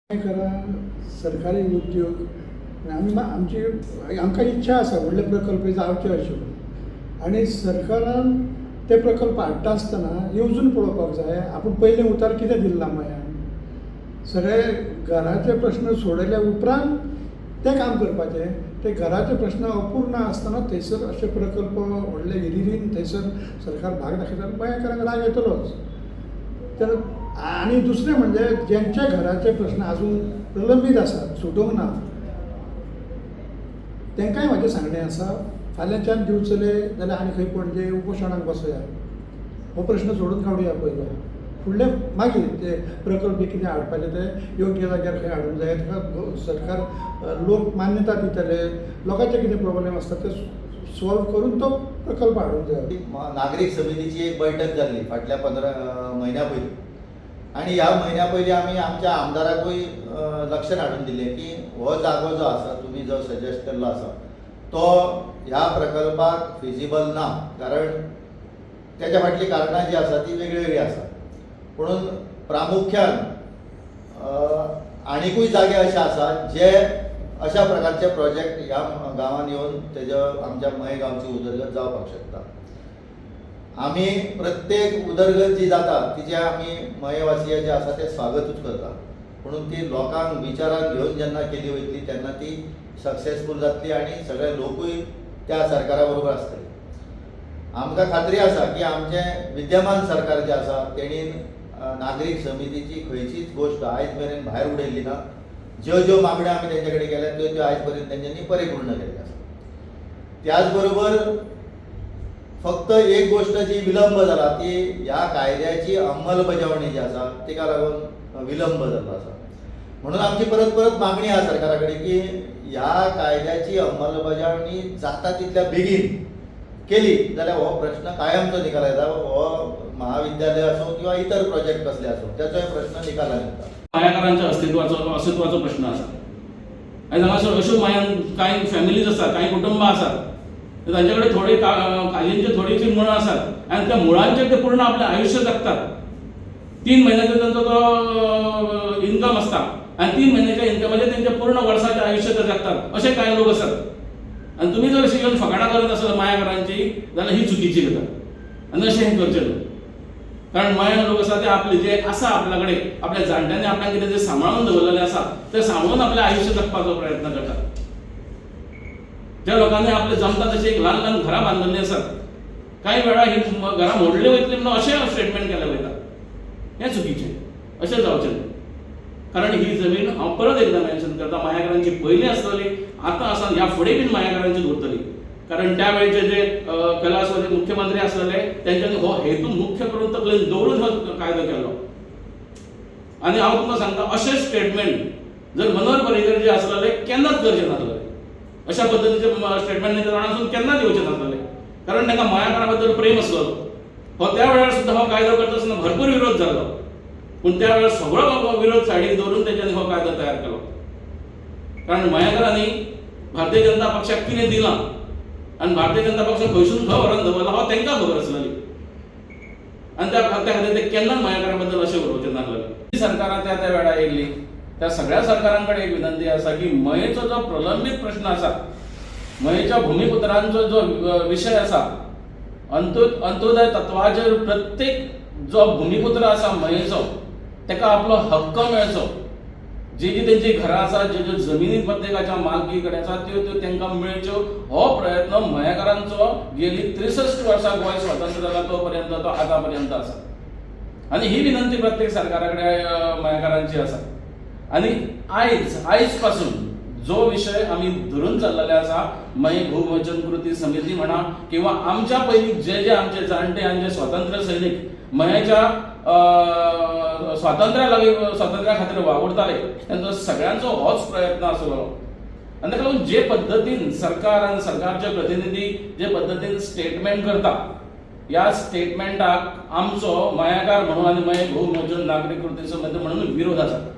करा सरकारी उद्योग आमची इच्छा आसा व्हडले प्रकल्प जावचे अशे आनी सरकारान ते प्रकल्प हाडटा आसतना येवजून पळोवपाक जाय आपूण पयलें उतर कितें दिल्लां मयान सगळे घराचे प्रश्न सोडयल्या उपरांत तें काम करपाचें ते घराचे प्रश्न अपूर्ण आसतना थंयसर अशे प्रकल्प व्हडले हिरिरीन थंयसर सरकार भाग दाखयता गोंयकारांक राग येतलोच तर आनी दुसरें म्हणजे ज्यांच्या घराचे प्रश्न अजून प्रलंबीत आसात सुटोवंक ना तांकांय म्हाजें सांगणें आसा फाल्यांच्यान दिवचले जाल्यार आनी खंय पणजे उपोशणाक बसया हो प्रश्न सोडून काडुया पयलो फुडले मागीर ते प्रकल्प कितें हाडपाचे ते योग्य जाग्यार खंय हाडूंक जाय ताका सरकार लोक मान्यता दितले लोकांचे कितें प्रॉब्लेम आसता ते सॉल्व करून तो प्रकल्प हाडूंक जाय. नागरिक समितीची एक बैठक जाल्ली फाटल्या 15 म्हयन्या पयलीं आनी ह्या म्हयन्या पयलीं आमी आमच्या आमदाराकूय लक्षांत हाडून दिलें की हो जागो जो आसा तुमी जो सजेस्ट केल्लो आसा तो ह्या प्रकल्पाक फिजिबल ना कारण त्याच्या फाटलीं कारणां जी आसा ती वेगळी वेगळी आसा म्हणून प्रामुख्यान आनीकूय जागे अशे आसात जे अशा प्रकारचे प्रोजेक्ट ह्या गांवांत येवन तेजो आमच्या मये गांवची उदरगत जावपाक शकता. आमी प्रत्येक उदरगत जी जाता तिचे आमी मयेवासीय जे आसा ते स्वागतूच करता म्हणून ती लोकांक विचारांत घेवन जेन्ना केली वयतली तेन्ना ती सक्सेसफूल जातली आनी सगळे लोकूय त्या सरकारा बरोबर आसतले. आमकां खात्री आसा की आमचें विद्यमान सरकार जें आसा तेणी नागरीक समितीची खंयचीच गोश्ट आयज मेरेन भायर उडयल्ली ना. ज्यो ज्यो मागण्यो आमी तेंचे कडेन केल्या त्यो त्यो आयज पर्यंत तेंच्यांनी परिपूर्ण केल्ल्यो आसा. त्याच बरोबर फक्त एक गोश्ट जी विलंब जाला ती ह्या कायद्याची अंमलबजावणी जी आसा तिका लागून विलंब जाल्लो आसा. म्हणून आमची परत परत मागणी आहा सरकारा कडेन की ह्या कायद्याची अंमलबजावणी जाता तितल्या बेगीन केली जाल्यार हो प्रश्न कायमचो निकाल येता. हो महाविद्यालय असो किंवा इतर प्रोजेक्ट कसले असो त्याचोय प्रश्न निकालान येता. मायाकारांच्या अस्तित्वाचो प्रश्न आसा. आयज हांगासर अश्यो मायान कांय फॅमिलीज आसात कांय कुटुंबां आसात तांचे कडेन थोडी काजींची थोडीशी मुळां आसात आनी त्या मुळांचेर ते पूर्ण आपलें आयुश्य जगतात. 3 म्हयन्याचो तांचो तो इन्कम आसता आनी 3 म्हयन्याच्या इन्कमाचेर तेंचे पूर्ण वर्साचें आयुश्य ते जगतात अशे कांय लोक आसात. आनी तुमी जर अशी येवन फकाणां करत आसत मायाकारांची जाल्यार ही चुकीची गजाल आनी अशें हें करचें न्हू. कारण मयान लोक आसा ते आपले जे आसा आपल्या कडेन आपल्या जाणट्यांनी आपल्याक कितें जे सांबाळून दवरलेलें आसा तें सांबाळून आपलें आयुश्य जगपाचो प्रयत्न करतात. ज्या लोकांनी आपले जमता तशी एक ल्हान ल्हान घरां बांदलेलीं आसात कांय वेळा ही घरां मोडली वयतली म्हणून अशें स्टेटमेंट केलें वयता हें चुकीचें अशें जावचें न्हू. कारण ही जमीन हांव परत एकदां मेन्शन करता मायाकारांची पयलीं आसतली आतां आसा ह्या फुडें बीन मायाकारांचीच उरतली. कारण त्या वेळचे जे कैलासवासी मुख्यमंत्री आसलेले तेंच्यांनी हो हेतू मुख्य करून तकलेन दवरून हो कायदो केलो. आनी हांव तुमकां सांगता अशें स्टेटमेंट जर मनोहर पर्रीकर जे आसलेले केन्नाच करचे नासलेले. अशा पद्दतीचे स्टेटमेंट तेंच्या तोंडासून केन्नाच येवचे नासलेले कारण तांकां मायाकारा बद्दल प्रेम आसलेलो. हो त्या वेळार सुद्दां हो कायदो करता आसतना भरपूर विरोध जालो पूण त्या वेळार सगळो विरोध सायडीक दवरून तेंच्यांनी हो कायदो तयार केलो. कारण मयाकारांनी भारतीय जनता पक्षाक कितें दिलां आनी भारतीय जनता पक्ष खंयसून खंय व्हरून दवरला हो तांकां खबर आसलेली आनी त्या खातीर ते केन्नाच मयाकारा बद्दल अशें उलोवचें नासलेलें. सरकारां त्या त्या वेळार येयल्ली त्या सगळ्या सरकारां कडेन एक विनंती आसा की मयेचो जो प्रलंबीत प्रश्न आसा मयेच्या भूमिपुत्रांचो जो विशय आसा अंत्योदय तत्वाचेर प्रत्येक जो भूमिपुत्र आसा मयेचो ताका आपलो हक्क मेळचो. जी जी तेंची घरां आसा ज्यो ज्यो जमिनी प्रत्येकाच्या मालकी कडेन आसा त्यो त्यो तांकां मेळच्यो हो प्रयत्न मयेकारांचो गेली 63 वर्सां गोंय स्वतंत्र जाला तो पर्यंत तो आतां पर्यंत आसा. आनी ही विनंती प्रत्येक सरकारा कडेन मयेकारांची आसा. आनी आयज पासून जो विशय आमी धरून चल्लेले आसा मय भूवचन कृती समिती म्हणा किंवा आमच्या पयलीं जे जे आमचे जाणटे आनी जे स्वातंत्र्य सैनीक मयेच्या स्वातंत्र्या खातीर वावुरताले तांचो सगळ्यांचो होच प्रयत्न आसलो. आनी ताका लागून जे पद्दतीन सरकार आनी सरकारचे प्रतिनिधी जे पद्दतीन स्टेटमेंट करता ह्या स्टेटमेंटाक आमचो मयाकार म्हणून आनी मय भूवचन नागरीक कृती समिती म्हणून विरोध आसा.